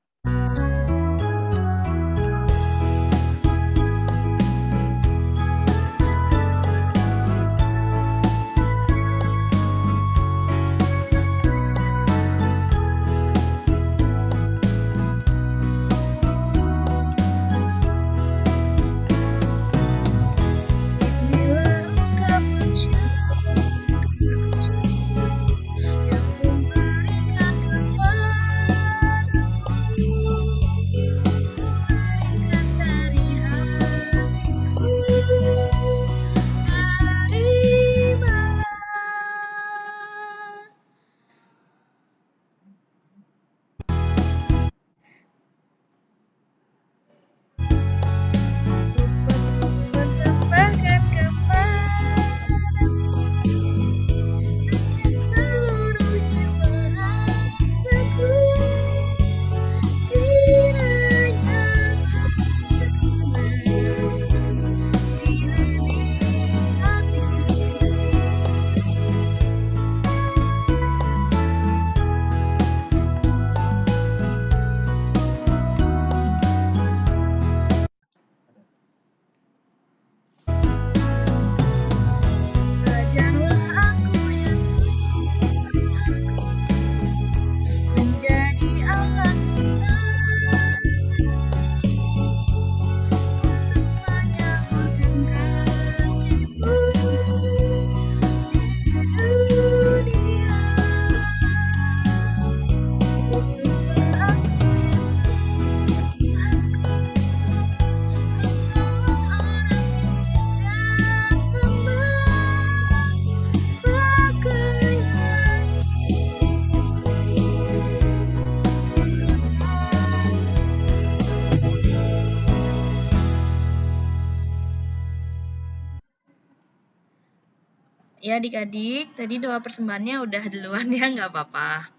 Ya adik-adik, tadi doa persembahannya udah duluan ya, nggak apa-apa.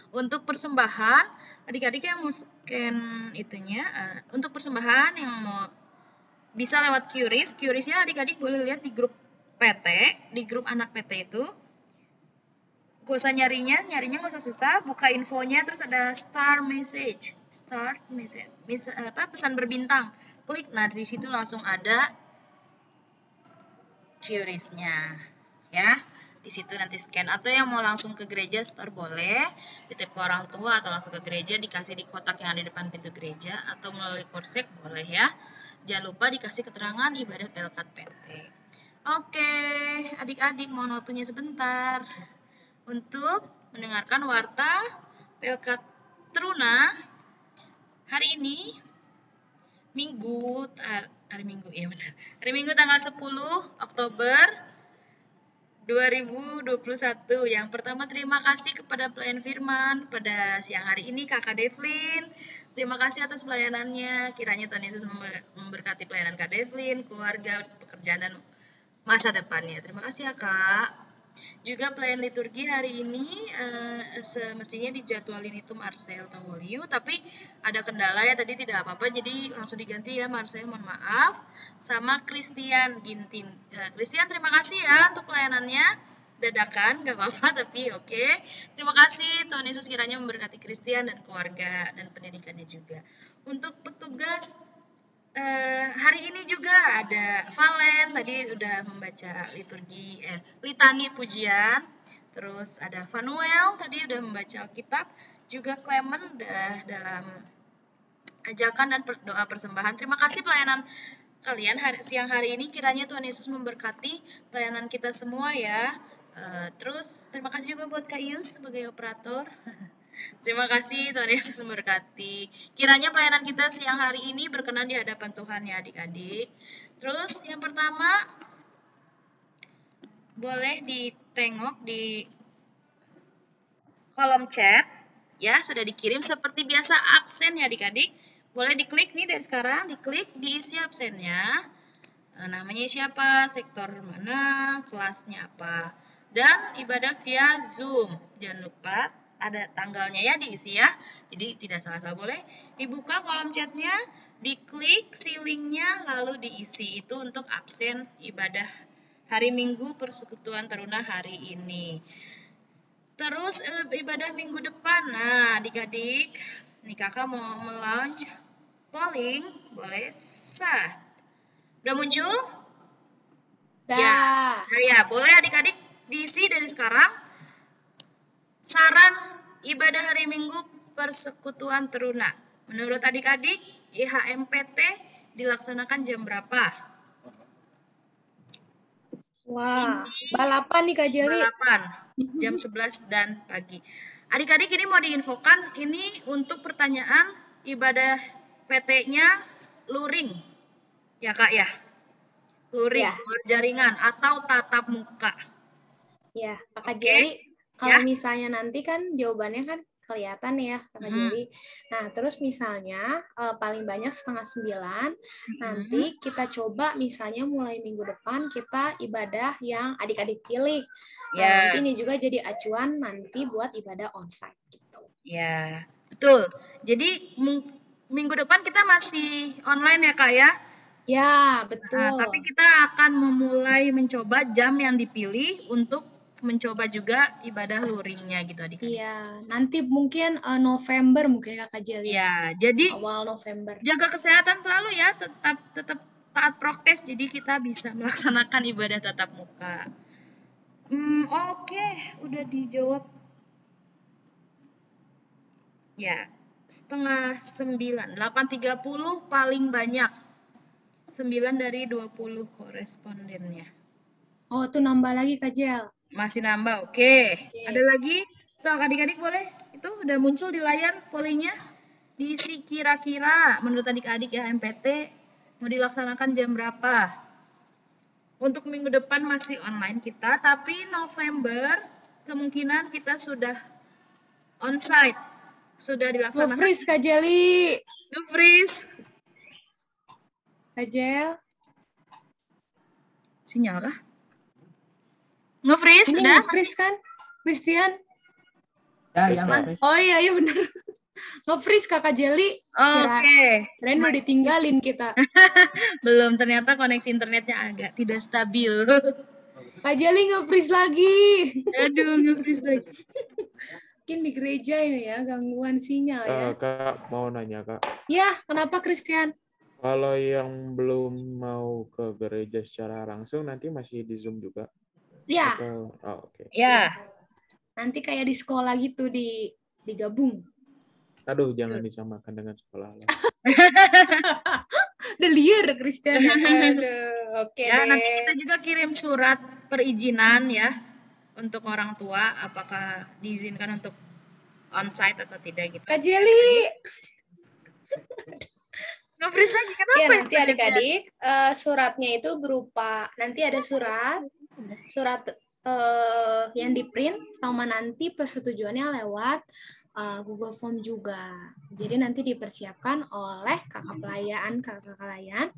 Untuk persembahan, adik-adik yang mau scan itunya, untuk persembahan yang mau bisa lewat QRIS-nya adik-adik boleh lihat di grup PT, di grup anak PT itu. Gak usah nyarinya gak usah susah, buka infonya, terus ada start message, pesan berbintang. Klik, nah di situ langsung ada QRIS-nya, ya. Di situ nanti scan, atau yang mau langsung ke gereja store boleh, titip ke orang tua atau langsung ke gereja, dikasih di kotak yang ada di depan pintu gereja, atau melalui korsek boleh ya. Jangan lupa dikasih keterangan ibadah Pelkat PT. Oke, adik-adik mohon waktunya sebentar untuk mendengarkan warta Pelkat Truna hari ini hari Minggu tanggal 10 Oktober 2021. Yang pertama, terima kasih kepada pelayan firman pada siang hari ini Kakak Devlin. Terima kasih atas pelayanannya. Kiranya Tuhan Yesus memberkati pelayanan Kak Devlin, keluarga, pekerjaan dan masa depannya. Terima kasih ya Kak. Juga pelayan liturgi hari ini semestinya dijadwalin itu Marcel Tawoliu, tapi ada kendala ya, tadi tidak apa-apa, jadi langsung diganti ya Marcel, mohon maaf. Sama Christian Gintin. Christian, terima kasih ya untuk pelayanannya. dadakan, nggak apa-apa, tapi oke. Terima kasih, Tuhan Yesus kiranya memberkati Christian dan keluarga dan pendidikannya juga. Untuk petugas, hari ini juga ada Valen, tadi udah membaca liturgi, litani pujian. Terus ada Vanuel, tadi udah membaca Alkitab. Juga Clement udah dalam ajakan dan doa persembahan. Terima kasih pelayanan kalian siang hari ini, kiranya Tuhan Yesus memberkati pelayanan kita semua ya. Terus terima kasih juga buat Kak Yus sebagai operator. Terima kasih, Tuhan Yesus memberkati. Kiranya pelayanan kita siang hari ini berkenan di hadapan Tuhan ya adik-adik. Terus yang pertama, boleh ditengok di kolom chat. Ya, sudah dikirim seperti biasa absen ya adik-adik. Boleh diklik nih dari sekarang, diklik diisi absennya. Namanya siapa, sektor mana, kelasnya apa. Dan ibadah via Zoom. Jangan lupa ada tanggalnya ya diisi ya. Jadi tidak salah-salah, boleh dibuka kolom chatnya, diklik si linknya lalu diisi. Itu untuk absen ibadah hari Minggu Persekutuan Teruna hari ini. Terus ibadah minggu depan. Nah, adik-adik, nih kakak mau melaunch polling, boleh sah. Udah muncul? Dah. Ya, boleh adik-adik diisi dari sekarang. Saran ibadah hari Minggu Persekutuan Teruna. Menurut adik-adik, IHMPT dilaksanakan jam berapa? Wah, balapan nih Kak Jeli. Balapan, jam 11 dan pagi. Adik-adik ini mau diinfokan, ini untuk pertanyaan ibadah PT-nya luring. Ya Kak ya? Luring, luar jaringan, atau tatap muka. Ya, Kakak Jeli, kalau misalnya nanti kan jawabannya kan kelihatan ya Kakak Jeli. Nah, terus misalnya paling banyak 8:30, nanti kita coba misalnya mulai minggu depan kita ibadah yang adik-adik pilih. Nah, nanti ini juga jadi acuan nanti buat ibadah onsite gitu. Ya, betul. Jadi minggu depan kita masih online ya Kak ya? Ya, betul. Nah, tapi kita akan memulai mencoba jam yang dipilih untuk mencoba juga ibadah luringnya gitu adik-adik. Iya, nanti mungkin November mungkin Kakak Jeli. Ya, jadi awal November. Jaga kesehatan selalu ya, tetap taat prokes, jadi kita bisa melaksanakan ibadah tatap muka. Oke, udah dijawab. Ya, 8:30, 8:30 paling banyak. 9 dari 20 korespondennya. Oh, tuh nambah lagi Kak Jel. Masih nambah, oke. Ada lagi? So, adik-adik boleh? Itu udah muncul di layar pollingnya. Diisi kira-kira menurut adik-adik ya MPT mau dilaksanakan jam berapa? Untuk minggu depan masih online kita, tapi November kemungkinan kita sudah onsite. Sudah dilaksanakan. Nge-freeze Kak Jeli. Nge-freeze. Kak Jel. Sinyal kah? Nge-freeze sudah? Nge-freeze kan? Christian? Ya, oh iya benar. Nge-freeze Kakak Jeli. Oke. Keren mau ditinggalin kita. Belum, ternyata koneksi internetnya agak tidak stabil. Kak Jeli nge-freeze lagi. Aduh, nge-freeze lagi. Mungkin di gereja ini ya, gangguan sinyal ya. Kak, mau nanya Kak. Ya, kenapa Christian? Kalau yang belum mau ke gereja secara langsung, nanti masih di Zoom juga? Ya. Oke. Ya. Nanti kayak di sekolah gitu, digabung. Aduh, jangan disamakan dengan sekolah lah. The liar, Christian. Aduh, oke ya, deh. Nanti kita juga kirim surat perizinan ya untuk orang tua, apakah diizinkan untuk onsite atau tidak gitu. Kak Jeli. Nge-freeze lagi, kenapa ya? Nanti adik-adik, suratnya itu berupa, nanti ada surat yang di print, sama nanti persetujuannya lewat Google Form juga. Jadi nanti dipersiapkan oleh kakak pelayan,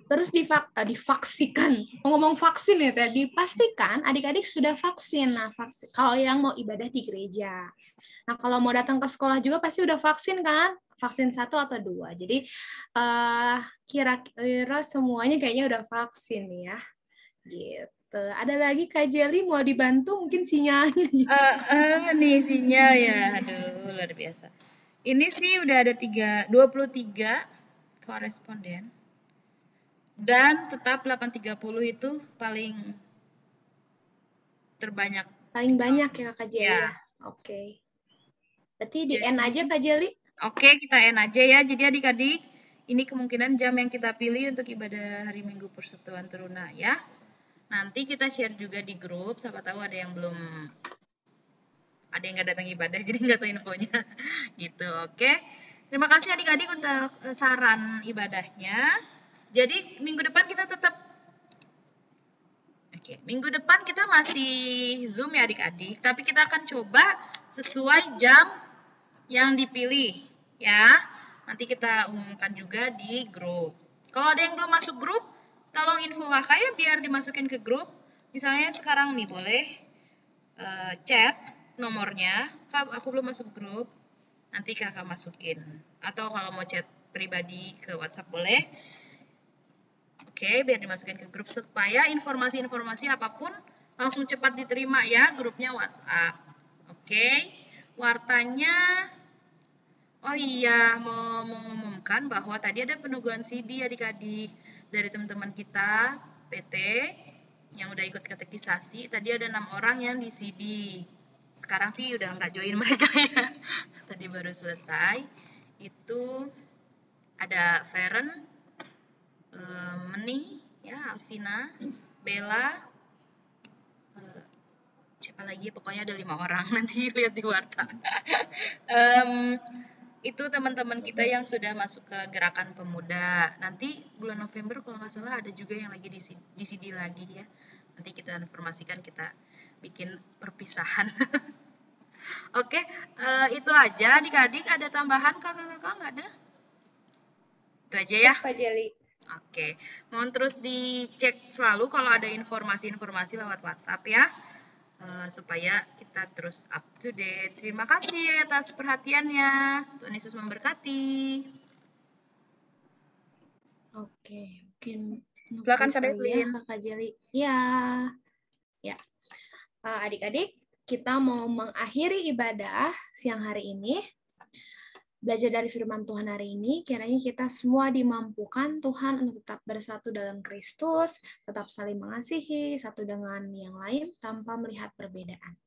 terus divaksikan. Ngomong vaksin ya tadi, pastikan adik-adik sudah vaksin. Nah, vaksin. Kalau yang mau ibadah di gereja. Nah, kalau mau datang ke sekolah juga pasti udah vaksin kan? Vaksin 1 atau 2. Jadi kira-kira semuanya kayaknya udah vaksin ya. Gitu. Ada lagi Kak Jeli mau dibantu mungkin sinyalnya. Nih sinyal ya. Aduh, luar biasa. Ini sih udah ada 23 koresponden. Dan tetap 830 itu paling terbanyak. Paling banyak ya Kak Jeli Ya. ya. Oke. Berarti di N aja Kak Jeli. Oke, kita end aja ya. Jadi adik-adik, ini kemungkinan jam yang kita pilih untuk ibadah hari Minggu Persekutuan Teruna ya. Nanti kita share juga di grup, siapa tahu ada yang nggak datang ibadah, jadi nggak tahu infonya. Gitu, oke. Terima kasih adik-adik untuk saran ibadahnya. Jadi minggu depan kita tetap minggu depan kita masih Zoom ya adik-adik, tapi kita akan coba sesuai jam yang dipilih ya. Nanti kita umumkan juga di grup. Kalau ada yang belum masuk grup, tolong info kakak ya biar dimasukin ke grup. Misalnya sekarang nih boleh chat nomornya, Kak aku belum masuk grup, nanti kakak masukin. Atau kalau mau chat pribadi ke WhatsApp boleh. Oke, biar dimasukin ke grup supaya informasi-informasi apapun langsung cepat diterima ya, grupnya WhatsApp. Oke, wartanya, oh iya, mau mengumumkan bahwa tadi ada penugasan CD adik-adik dari teman-teman kita, PT, yang udah ikut katekisasi. Tadi ada 6 orang yang di CD. Sekarang sih udah nggak join mereka ya. Tadi baru selesai. Itu ada Feren, Meni, ya, Alvina, Bella, siapa lagi? Pokoknya ada 5 orang. Nanti lihat di warta. Itu teman-teman kita yang sudah masuk ke gerakan pemuda. Nanti bulan November kalau nggak salah ada juga yang lagi di CD lagi ya. Nanti kita informasikan, kita bikin perpisahan. Oke, itu aja adik-adik. Ada tambahan kakak-kakak nggak ada? Itu aja ya. Pak Jeli. Oke, mohon terus dicek selalu kalau ada informasi-informasi lewat WhatsApp ya, supaya kita terus up to date. Terima kasih atas perhatiannya. Tuhan Yesus memberkati. Oke, mungkin silakan Kak Devlin. Ya, Kak Jeli. Ya. Adik-adik, kita mau mengakhiri ibadah siang hari ini. Belajar dari firman Tuhan hari ini, kiranya kita semua dimampukan Tuhan untuk tetap bersatu dalam Kristus, tetap saling mengasihi satu dengan yang lain tanpa melihat perbedaan.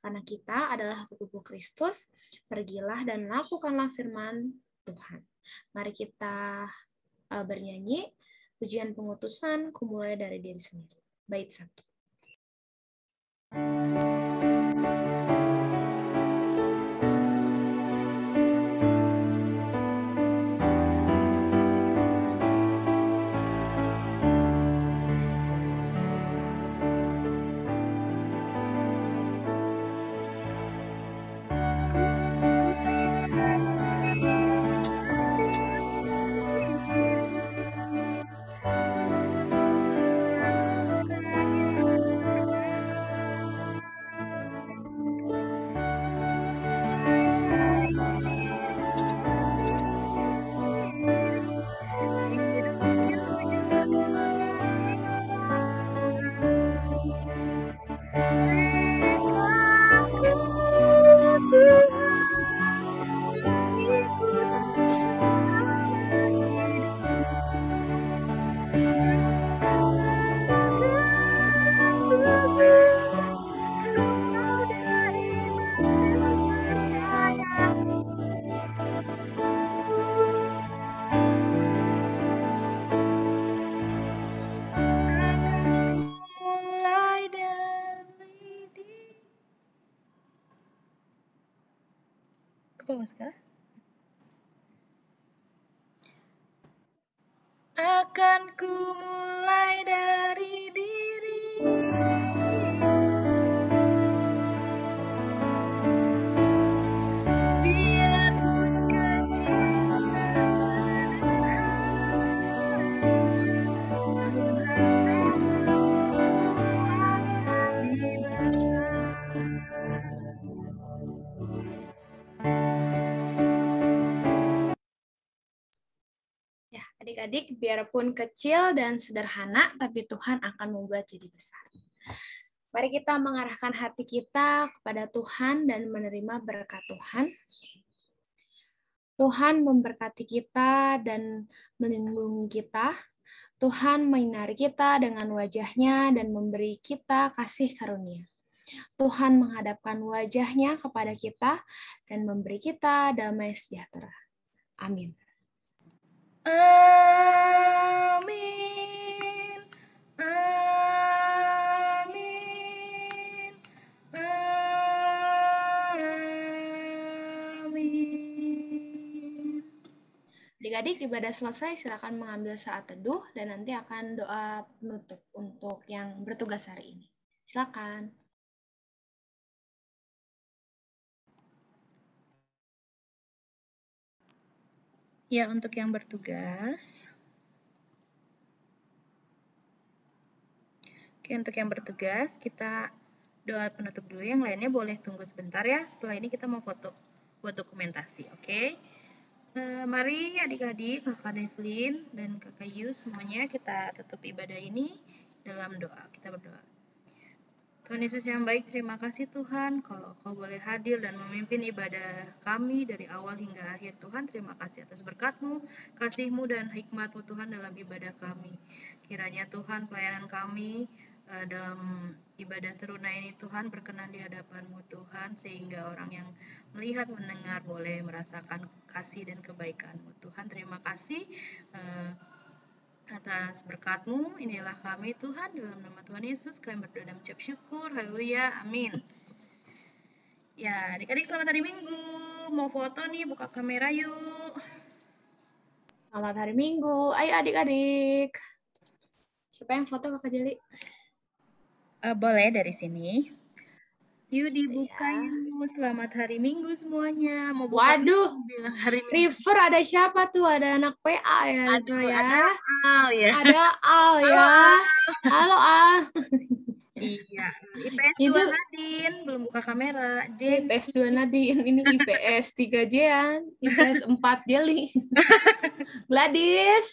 Karena kita adalah tubuh Kristus, pergilah dan lakukanlah firman Tuhan. Mari kita bernyanyi pujian pengutusan, kumulai dari diri sendiri. Bait 1. Akan ku mulai dari diri, biarpun kecil dan sederhana, Tuhan dapat jadi besar. Ya, adik-adik. Adik-adik, biarpun kecil dan sederhana, tapi Tuhan akan membuat jadi besar. Mari kita mengarahkan hati kita kepada Tuhan dan menerima berkat Tuhan. Tuhan memberkati kita dan melindungi kita. Tuhan menyinari kita dengan wajah-Nya dan memberi kita kasih karunia. Tuhan menghadapkan wajah-Nya kepada kita dan memberi kita damai sejahtera. Amin. Amin. Amin. Amin. Adik-adik, ibadah selesai, silakan mengambil saat teduh dan nanti akan doa penutup untuk yang bertugas hari ini. Silakan. Ya, untuk yang bertugas. Oke, untuk yang bertugas, kita doa penutup dulu. Yang lainnya boleh tunggu sebentar ya. Setelah ini kita mau foto buat dokumentasi, oke? Mari adik-adik, kakak Devlin dan kakak Yu, semuanya kita tutup ibadah ini dalam doa. Kita berdoa. Tuhan Yesus yang baik, terima kasih Tuhan kalau Kau boleh hadir dan memimpin ibadah kami dari awal hingga akhir. Tuhan, terima kasih atas berkat-Mu, kasih-Mu, dan hikmat-Mu Tuhan dalam ibadah kami. Kiranya Tuhan pelayanan kami dalam ibadah teruna ini Tuhan berkenan di hadapan-Mu Tuhan, sehingga orang yang melihat, mendengar boleh merasakan kasih dan kebaikan-Mu. Tuhan, terima kasih atas berkat-Mu. Inilah kami Tuhan, dalam nama Tuhan Yesus kami berdoa dan mengucap syukur. Haleluya, amin. Ya, adik-adik selamat hari Minggu. Mau foto nih, buka kamera yuk. Selamat hari Minggu. Ayo adik-adik. Siapa yang foto Kakak Jeli? Boleh dari sini. Yuk dibuka yuk. Selamat hari Minggu semuanya. Mau buka Waduh, bilang hari Minggu. River ada siapa tuh? Ada anak PA ya? Aduh, ya? ada Al ya. Ada Al ya. Halo Al. Iya, IPS 2 Nadine belum buka kamera. IPS 2 Nadine, ini IPS 3 Jean, IPS 4 Jeli. Gladys.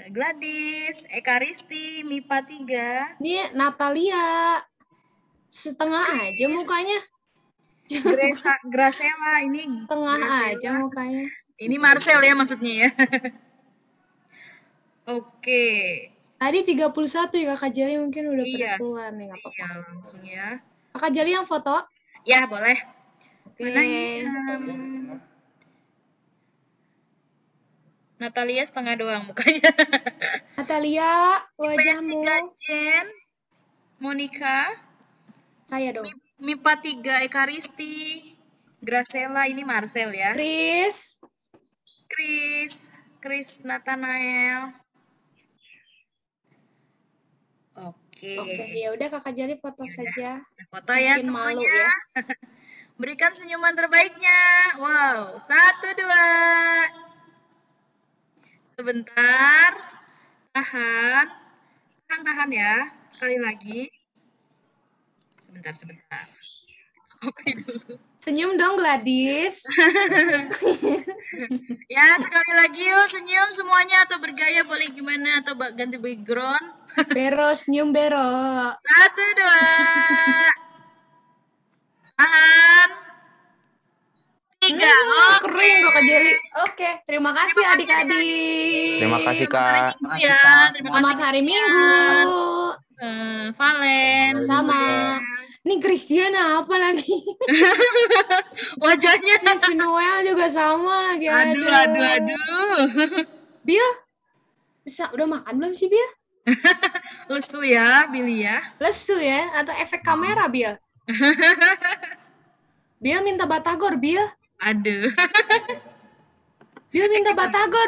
Gladys, Ekaristi, MIPA 3. Ini Natalia. Setengah aja mukanya. Gracela ini setengah aja mukanya. Ini Marcel ya maksudnya ya. Oke. Tadi 31 ya Kakak Jeli, mungkin udah pada keluar nih, nggak apa-apa. Iya, langsung ya. Kakak Jeli yang foto? Ya, boleh. Oke. Mana ini? Natalia setengah doang mukanya. Natalia, wajahmu. IPS 3 Jen, Monica. Saya dong. MIPA 3 Ekaristi, Gracela, ini Marcel ya. Chris Nathanael. Oke. Ya udah Kakak Jeli foto saja. Foto ya semuanya. Malu ya. Berikan senyuman terbaiknya. Wow, 1, 2. Sebentar. Tahan ya. Sekali lagi. Sebentar. Kopi dulu. Senyum dong Gladys. Ya, sekali lagi yuk senyum semuanya, atau bergaya boleh gimana, atau ganti background. Bero, senyum Bero. 1, 2. Tahan. 3. Keren Kakak Jeli. Oke, terima kasih adik-adik. Terima kasih Kak. Selamat hari Minggu. Valen. Sama. Ini Christiana apa lagi? Wajahnya. Si Noel juga sama lagi. Aduh. Bill, bisa udah makan belum sih Bill? Lesu ya, Billy ya. Lesu ya, atau efek kamera Bill? Bill minta batagor Bill. Aduh. Bill minta batagor.